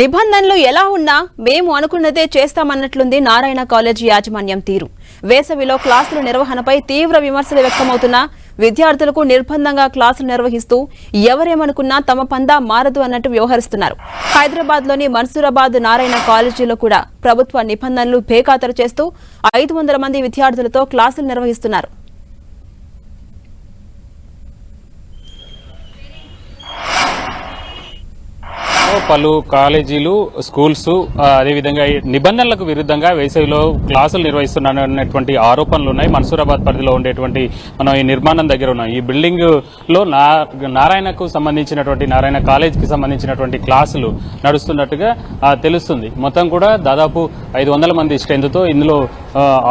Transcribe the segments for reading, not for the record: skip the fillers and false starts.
నిబంధనలు ఎలా ఉన్నా మేము అనుకున్నదే చేస్తామన్నట్లుంది నారాయణ కాలేజీ యాజమాన్యం తీరు. వేసవిలో క్లాసుల నిర్వహణపై తీవ్ర విమర్శలు వ్యక్తమవుతున్నా విద్యార్థులకు నిర్బంధంగా క్లాసులు నిర్వహిస్తూ ఎవరేమనుకున్నా తమ పందా మారదు అన్నట్టు వ్యవహరిస్తున్నారు. హైదరాబాద్లోని మన్సూరాబాద్ నారాయణ కాలేజీలో కూడా ప్రభుత్వ నిబంధనలు బేఖాతరు చేస్తూ 500 మంది విద్యార్థులతో క్లాసులు నిర్వహిస్తున్నారు. పలు కాలేజీలు స్కూల్స్ అదేవిధంగా నిబంధనలకు విరుద్ధంగా వేసవిలో క్లాసులు నిర్వహిస్తున్నటువంటి ఆరోపణలు ఉన్నాయి. మన్సూరాబాద్ పరిధిలో ఉండేటువంటి మనం ఈ నిర్మాణం దగ్గర ఉన్నాం. ఈ బిల్డింగ్ లో నారాయణకు సంబంధించినటువంటి నారాయణ కాలేజీకి సంబంధించినటువంటి క్లాసులు నడుస్తున్నట్టుగా తెలుస్తుంది. మొత్తం కూడా దాదాపు 500 మంది స్ట్రెంత్ తో ఇందులో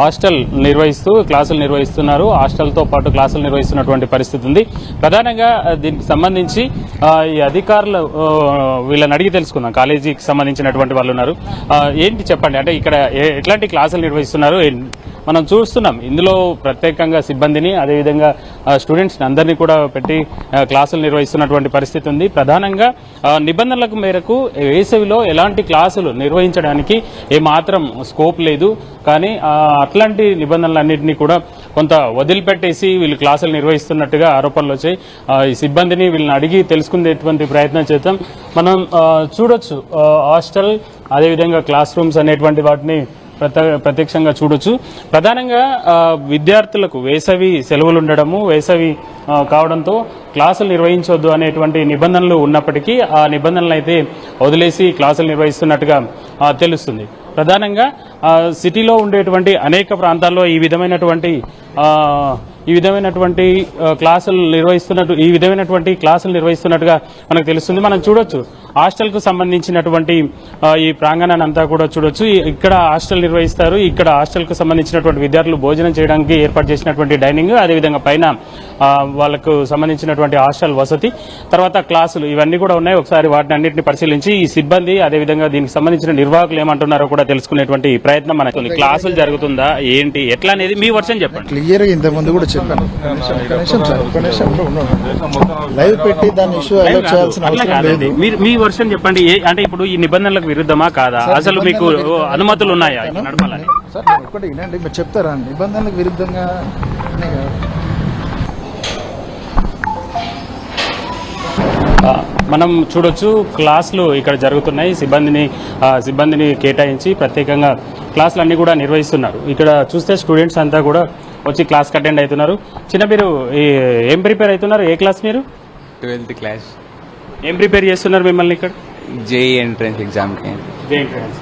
హాస్టల్ నిర్వహిస్తూ క్లాసులు నిర్వహిస్తున్నారు. హాస్టల్తో పాటు క్లాసులు నిర్వహిస్తున్నటువంటి పరిస్థితి ఉంది. ప్రధానంగా దీనికి సంబంధించి ఈ అధికారులు వీళ్ళని అడిగి తెలుసుకుందాం. కాలేజీకి సంబంధించినటువంటి వాళ్ళు ఉన్నారు. ఏంటి చెప్పండి, అంటే ఇక్కడ ఎట్లాంటి క్లాసులు నిర్వహిస్తున్నారు? మనం చూస్తున్నాం ఇందులో ప్రత్యేకంగా సిబ్బందిని అదేవిధంగా స్టూడెంట్స్ అందరినీ కూడా పెట్టి క్లాసులు నిర్వహిస్తున్నటువంటి పరిస్థితి ఉంది. ప్రధానంగా నిబంధనలకు మేరకు వేసవిలో ఎలాంటి క్లాసులు నిర్వహించడానికి ఏమాత్రం స్కోప్ లేదు. కానీ అట్లాంటి నిబంధనలన్నింటినీ కూడా కొంత వదిలిపెట్టేసి వీళ్ళు క్లాసులు నిర్వహిస్తున్నట్టుగా ఆరోపణలు వచ్చాయి. ఈ సిబ్బందిని వీళ్ళని అడిగి తెలుసుకునేటువంటి ప్రయత్నం చేద్దాం. మనం చూడొచ్చు హాస్టల్ అదేవిధంగా క్లాస్ రూమ్స్ అనేటువంటి వాటిని ప్రత్యక్షంగా చూడొచ్చు. ప్రధానంగా విద్యార్థులకు వేసవి సెలవులు ఉండడము, వేసవి కావడంతో క్లాసులు నిర్వహించవద్దు అనేటువంటి నిబంధనలు ఉన్నప్పటికీ ఆ నిబంధనలు అయితే వదిలేసి క్లాసులు నిర్వహిస్తున్నట్టుగా తెలుస్తుంది. ప్రధానంగా సిటీలో ఉండేటువంటి అనేక ప్రాంతాల్లో ఈ విధమైనటువంటి క్లాసులు నిర్వహిస్తున్నట్టుగా మనకు తెలుస్తుంది. మనం చూడొచ్చు హాస్టల్ కు సంబంధించినటువంటి ఈ ప్రాంగణాన్ని అంతా కూడా చూడొచ్చు. ఇక్కడ హాస్టల్ నిర్వహిస్తారు. ఇక్కడ హాస్టల్ కు సంబంధించినటువంటి విద్యార్థులు భోజనం చేయడానికి ఏర్పాటు చేసినటువంటి డైనింగ్, అదేవిధంగా పైన వాళ్ళకు సంబంధించినటువంటి హాస్టల్ వసతి, తర్వాత క్లాసులు ఇవన్నీ కూడా ఉన్నాయి. ఒకసారి వాటిని అన్నింటినీ పరిశీలించి ఈ సిబ్బంది అదేవిధంగా దీనికి సంబంధించిన నిర్వాహకులు ఏమంటున్నారో కూడా తెలుసుకునేటువంటి ప్రయత్నం మనకు. క్లాసులు జరుగుతుందా ఏంటి ఎట్లా అనేది మీ వర్షన్ చెప్పండి. క్లియర్ గా ఇంతకుముందు కూడా చెప్పాను. లైవ్ పెట్టి దాని ఇష్యూ అలర్ట్ చేయాల్సిన అవసరం లేదు. మీ వర్షన్ చెప్పండి. అంటే ఇప్పుడు ఈ నిబంధనలకు విరుద్ధమా కాదా? అసలు మీకు అనుమతులు ఉన్నాయా నడపాలని? సార్ ఒకటి వినండి, మీరు చెప్తారా నిబంధనలకు విరుద్ధంగా? మనం చూడొచ్చు క్లాసులు ఇక్కడ జరుగుతున్నాయి. సిబ్బందిని కేటాయించి ప్రత్యేకంగా క్లాసులు అన్ని కూడా నిర్వహిస్తున్నారు. ఇక్కడ చూస్తే స్టూడెంట్స్ అంతా కూడా వచ్చి క్లాస్కి అటెండ్ అవుతున్నారు. చిన్న మీరు ఏం ప్రిపేర్ అవుతున్నారు? ఏ క్లాస్ మీరు? 12th class. ఏం ప్రిపేర్ చేస్తున్నారు మిమ్మల్ని ఇక్కడ? జేఈ ఎంట్రన్స్ ఎగ్జామ్కి. JEE entrance.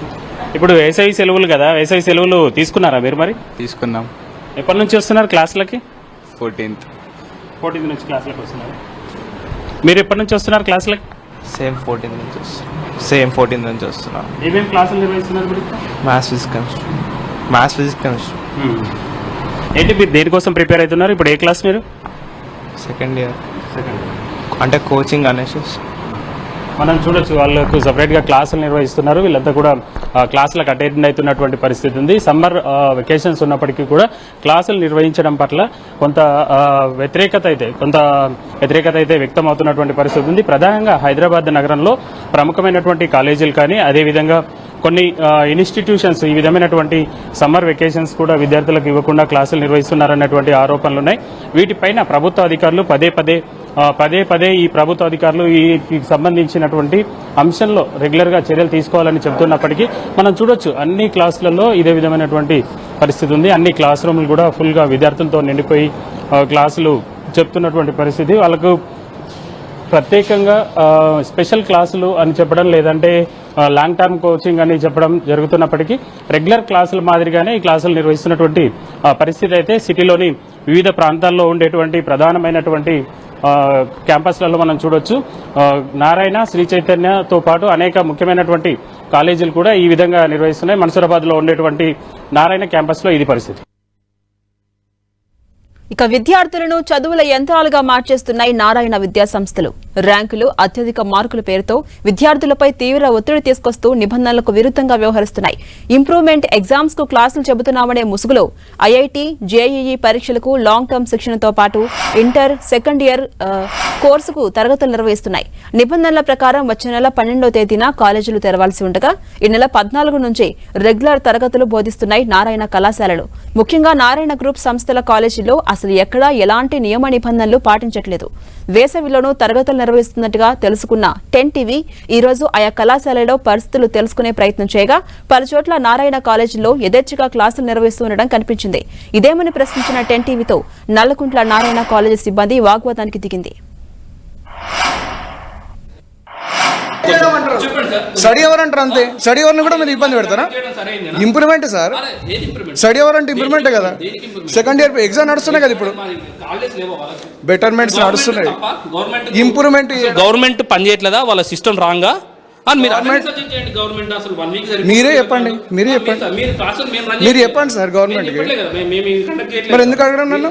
ఇప్పుడు వేసవి సెలవులు కదా, వేసవి సెలవులు తీసుకున్నారా మీరు? మరి తీసుకున్నాం. ఎప్పటి నుంచి వస్తున్నారు క్లాసులకి? 14th నుంచి క్లాసులకు వస్తున్నారు. మీరు ఎప్పటి నుంచి వస్తున్నారు క్లాసులకి? సేమ్ 14th నుంచి వస్తున్నాం. ఏమేమి క్లాసులు నిర్వహిస్తున్నారు మీరు? Maths physics chemistry. ఏంటి మీరు దేనికోసం ప్రిపేర్ అవుతున్నారు? ఇప్పుడు ఏ క్లాస్ మీరు? Second year. అంటే కోచింగ్ అనేసి మనం చూడొచ్చు వాళ్ళకు సపరేట్గా క్లాసులు నిర్వహిస్తున్నారు. వీళ్ళంతా కూడా క్లాసులకు అటెండ్ అవుతున్నటువంటి పరిస్థితి ఉంది. సమ్మర్ వెకేషన్స్ ఉన్నప్పటికీ కూడా క్లాసులు నిర్వహించడం పట్ల కొంత వ్యతిరేకత అయితే వ్యక్తం అవుతున్నటువంటి పరిస్థితి ఉంది. ప్రధానంగా హైదరాబాద్ నగరంలో ప్రముఖమైనటువంటి కాలేజీలు కానీ అదేవిధంగా కొన్ని ఇన్స్టిట్యూషన్స్ ఈ విధమైనటువంటి సమ్మర్ వెకేషన్స్ కూడా విద్యార్థులకు ఇవ్వకుండా క్లాసులు నిర్వహిస్తున్నారన్నటువంటి ఆరోపణలు ఉన్నాయి. వీటిపైన ప్రభుత్వ అధికారులు పదే ఈ ప్రభుత్వ అధికారులు ఈ సంబంధించినటువంటి అంశంలో రెగ్యులర్గా చర్యలు తీసుకోవాలని చెబుతున్నప్పటికీ మనం చూడొచ్చు అన్ని క్లాసులలో ఇదే విధమైనటువంటి పరిస్థితి ఉంది. అన్ని క్లాస్ రూమ్లు కూడా ఫుల్గా విద్యార్థులతో నిండిపోయి క్లాసులు చెప్తున్నటువంటి పరిస్థితి. వాళ్ళకు ప్రత్యేకంగా స్పెషల్ క్లాసులు అని చెప్పడం లేదంటే లాంగ్ టర్మ్ కోచింగ్ అని చెప్పడం జరుగుతున్నప్పటికీ రెగ్యులర్ క్లాసుల మాదిరిగానే ఈ క్లాసులు నిర్వహిస్తున్నటువంటి పరిస్థితి అయితే సిటీలోని వివిధ ప్రాంతాల్లో ఉండేటువంటి ప్రధానమైనటువంటి క్యాంపస్లలో మనం చూడొచ్చు. నారాయణ, శ్రీ చైతన్యతో పాటు అనేక ముఖ్యమైనటువంటి కాలేజీలు కూడా ఈ విధంగా నిర్వహిస్తున్నాయి. మన్సూరాబాద్లో ఉండేటువంటి నారాయణ క్యాంపస్లో ఇది పరిస్థితి. ఇక విద్యార్థులను చదువుల యంత్రాలుగా మార్చేస్తున్నాయి నారాయణ విద్యా సంస్థలు. ర్యాంకులు, అత్యధిక మార్కుల పేరుతో విద్యార్థులపై తీవ్ర ఒత్తిడి తీసుకొస్తూ నిబంధనలకు విరుద్ధంగా వ్యవహరిస్తున్నాయి. ఇంప్రూవ్మెంట్ ఎగ్జామ్స్ కు క్లాసులు చెబుతున్నామనే ముసుగులో ఐఐటి, జేఈఈ పరీక్షలకు లాంగ్ టర్మ్ శిక్షణతో పాటు ఇంటర్, సెకండ్ ఇయర్ కోర్సుకు తరగతులు నిర్వహిస్తున్నాయి. నిబంధనల ప్రకారం వచ్చే నెల 12వ తేదీన కాలేజీలు తెరవాల్సి ఉండగా ఈ నెల 14 నుంచి రెగ్యులర్ తరగతులు బోధిస్తున్నాయి నారాయణ కళాశాలలు. ముఖ్యంగా నారాయణ గ్రూప్ సంస్థల కాలేజీల్లో అసలు ఎక్కడా ఎలాంటి నియమ నిబంధనలు పాటించట్లేదు. వేసవిలోనూ తరగతులు నిర్వహిస్తున్నట్టుగా తెలుసుకున్న 10 టీవీ ఈ రోజు ఆయా కళాశాలలో పరిస్థితులు తెలుసుకునే ప్రయత్నం చేయగా పలుచోట్ల నారాయణ కాలేజీల్లో యథేచ్ఛగా క్లాసులు నిర్వహిస్తుండడం కనిపించింది. ఇదేమని ప్రశ్నించిన 10 టీవీతో నల్లకుంట్ల నారాయణ కాలేజీ సిబ్బంది వాగ్వాదానికి దిగింది. స్టడీ అవర్ అంటారు అంతే. స్టడీ అవర్ని కూడా మీరు ఇబ్బంది పెడతారా? ఇంప్రూవ్మెంట్ సార్, స్టడీ అవర్ అంటే ఇంప్రూవ్మెంట్ కదా. సెకండ్ ఇయర్ ఎగ్జామ్ నడుస్తున్నాయి కదా, ఇప్పుడు బెటర్మెంట్స్ నడుస్తున్నాయి. ఇంప్రూవ్మెంట్ గవర్నమెంట్ పని చేయట్లేదా? వాళ్ళ సిస్టమ్ రాంగా? మీరే చెప్పండి, మీరు చెప్పండి సార్ గవర్నమెంట్. మరి ఎందుకు అడగడం నన్ను?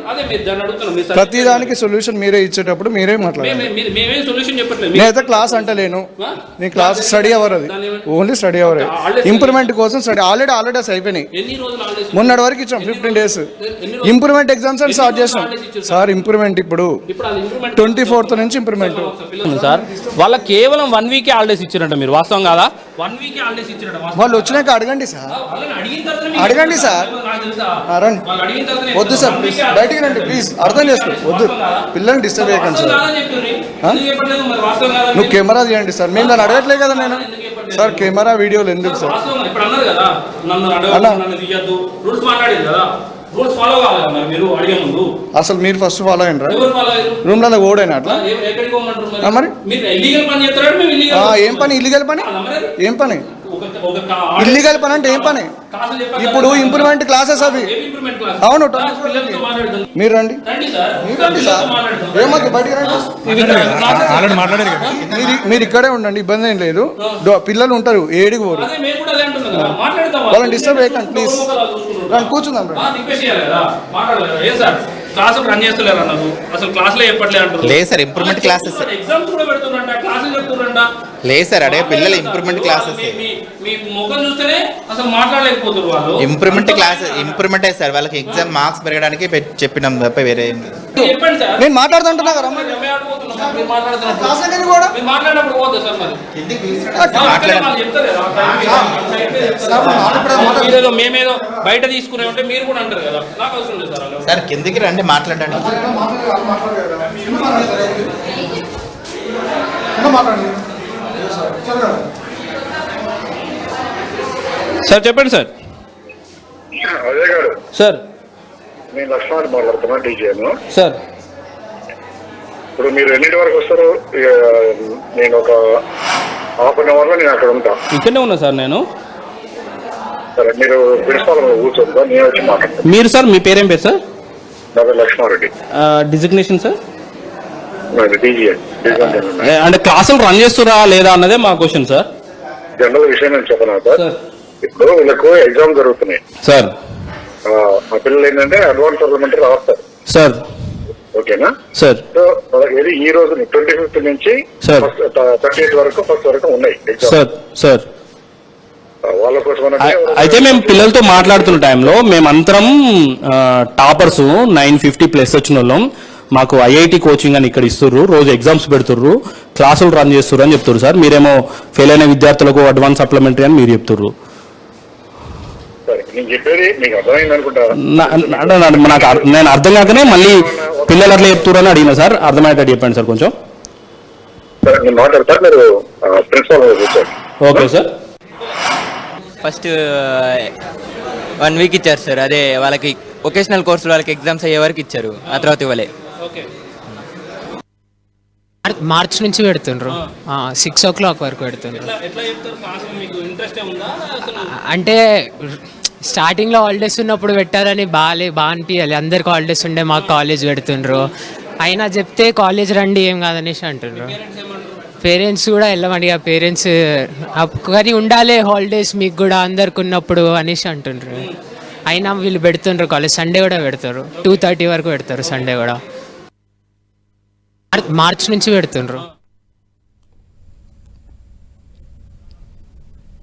ప్రతి దానికి సొల్యూషన్ మీరే ఇచ్చేటప్పుడు మీరే మాట్లాడాలి. నేనైతే క్లాస్ అంటలేను, నీ క్లాస్ స్టడీ అవర్, అది ఓన్లీ స్టడీ అవర్. ఇంప్రూవ్మెంట్ కోసం స్టడీ హాలిడేస్ అయిపోయినాయి. మొన్నటి వరకు ఇచ్చాం 15 days. ఇంప్రూవ్మెంట్ ఎగ్జామ్స్ అని స్టార్ట్ చేసాం సార్. ఇంప్రూవ్మెంట్ ఇప్పుడు 24th నుంచి ఇంప్రూవ్మెంట్ సార్. వాళ్ళ కేవలం 1 week హాలిడేస్ ఇచ్చారంట. మీరు వాస్తవం కాదా? 1 week హాలిడేస్ ఇచ్చారంట. వాళ్ళు వచ్చినాక అడగండి సార్, అడగండి సార్. రండి, వద్దు సార్ ప్లీజ్, బయటికి రండి ప్లీజ్. అర్థం చేసుకో, వద్దు, పిల్లల్ని డిస్టర్బ్ చేయకండి సార్. నువ్వు కెమెరా తీయండి సార్. మేము దాన్ని అడగట్లే కదా నేను సార్. కెమెరా వీడియోలు ఎందుకు సార్? అసలు మీరు ఫస్ట్ ఫాలో అయినరా? రూమ్ లలో ఓడైనా అట్లా మరి ఏం పని? ఇల్లీగల్ పని ఏం పని? ఇల్లీగల్ పని అంటే ఏం పని? ఇప్పుడు ఇంప్రూవ్మెంట్ క్లాసెస్ అవి. అవును, మీరు రండి, సార్. ఏమద్దు, బయటికి రండి. మీరు ఇక్కడే ఉండండి, ఇబ్బంది ఏం లేదు. పిల్లలు ఉంటారు, ఏడికి పోరు. వాళ్ళని డిస్టర్బ్ చేయకండి ప్లీజ్. రండి, కూర్చుందాం. క్లాసులు రన్ చేస్తలేరు అన్నారు. అసలు క్లాసులో చెప్పట్లేదు అంటారు. లేదు సార్, ఇంప్రూవ్మెంట్ క్లాసెస్ ఎగ్జామ్స్ కూడా పెడుతున్నారంట, క్లాసులు చెప్తున్నారంట. లేదు సార్, అడే పిల్లలు ఇంప్రూవ్మెంట్ క్లాసెస్. మీ ముఖం చూస్తేనే అసలు మాట్లాడలేకపోతారు వాళ్ళు. Improvement classes improvement sir. వాళ్ళకి ఎగ్జామ్ మార్క్స్ పెరగడానికి చెప్పినాం తప్ప వేరే. చెప్పండి సార్. నేను మాట్లాడుతుంటున్నా కదా. మేమేదో బయట తీసుకునే ఉంటే మీరు కూడా అంటారు కదా. నాకు అవసరం లేదు సార్. సార్ కిందికి రండి, మాట్లాడండి. సార్ చెప్పండి సార్. అదే గారు సార్, నేను లక్ష్మణ్ మాట్లాడుతున్నా, డీజేను సార్. ఇప్పుడు మీరు ఎన్నింటి వరకు వస్తారు? నేను ఒక ½ లో నేను అక్కడ ఉంటా. ఇక్కడనే ఉన్నా సార్ నేను. సరే, మీరు ప్రిన్సిపాల్ కూర్చోందా, నేను వచ్చి మాట్లాడతాను. మీరు సార్, మీ పేరేం పేరు సార్? నా పేరు లక్ష్మారెడ్డి. Designation sir? డీజే. అంటే క్లాసులు రన్ చేస్తురా లేదా అన్నదే మా క్వశ్చన్ సార్. జనరల్ విషయం నేను చెప్పనా సార్? ఇప్పుడు వీళ్ళకు ఎగ్జామ్ జరుగుతున్నాయి సార్. మా పిల్లలు ఏంటంటే అడ్వాన్స్ పార్లమెంటరీ రాస్తారు సార్. ఓకేనా సార్? సో ఇది ఈ రోజు 25th నుంచి 30th వరకు, ఫస్ట్ వరకు ఉన్నాయి సార్. సార్, వాళ్ళ కోసం. అయితే మేము పిల్లలతో మాట్లాడుతున్న టైంలో మేమంతరం టాపర్స్ 950+ వచ్చిన వాళ్ళం. మాకు ఐఐటి కోచింగ్ అని ఇక్కడ ఇస్తుర్రు, రోజు ఎగ్జామ్స్ పెడుతుర్రు, క్లాసులు రన్ చేస్తుర్రు అని చెప్తున్నారు సార్. మీరేమో ఫెయిల్ అయిన విద్యార్థులకు అడ్వాన్స్ సప్లిమెంటరీ అని మీరు చెప్తుర్రు. నేను చెప్పేది మీకు అర్థమైంది అనుకుంటా. నేను అర్థం కాకనే మళ్ళీ పిల్లలు అట్లా చెప్తుర్రు అని అడిగినా సార్. అర్థమయ్యేటట్టు చెప్పండి సార్ కొంచెం. నేను మాట్లాడతాను, మీరు ప్రిన్సిపాల్ కూర్చోండి. Okay sir. ఫస్ట్ 1 week ఇచ్చారు సార్. అదే వాళ్ళకి వొకేషనల్ కోర్సులు వాళ్ళకి ఎగ్జామ్స్ అయ్యే వరకు ఇచ్చారు, ఆ తర్వాత ఇవ్వలే. మార్చ్ నుంచి పెడుతుండ్రు, 6 o'clock వరకు పెడుతుండ్రు. అంటే స్టార్టింగ్లో హాలిడేస్ ఉన్నప్పుడు పెట్టారని బాగా అనిపించాలి. అందరికి హాలిడేస్ ఉండే మాకు కాలేజ్ పెడుతుండ్రు. అయినా చెప్తే కాలేజ్ రండి ఏం కాదనేసి అంటుండ్రు. పేరెంట్స్ కూడా వెళ్ళమండి, పేరెంట్స్ కానీ ఉండాలి హాలిడేస్ మీకు కూడా అందరికి ఉన్నప్పుడు అనేసి అంటుండ్రు. అయినా వీళ్ళు పెడుతుండ్రు కాలేజ్, సండే కూడా పెడతారు, 2:30 వరకు పెడతారు సండే కూడా. మార్చ్ నుంచి పెడుతుండ్రు.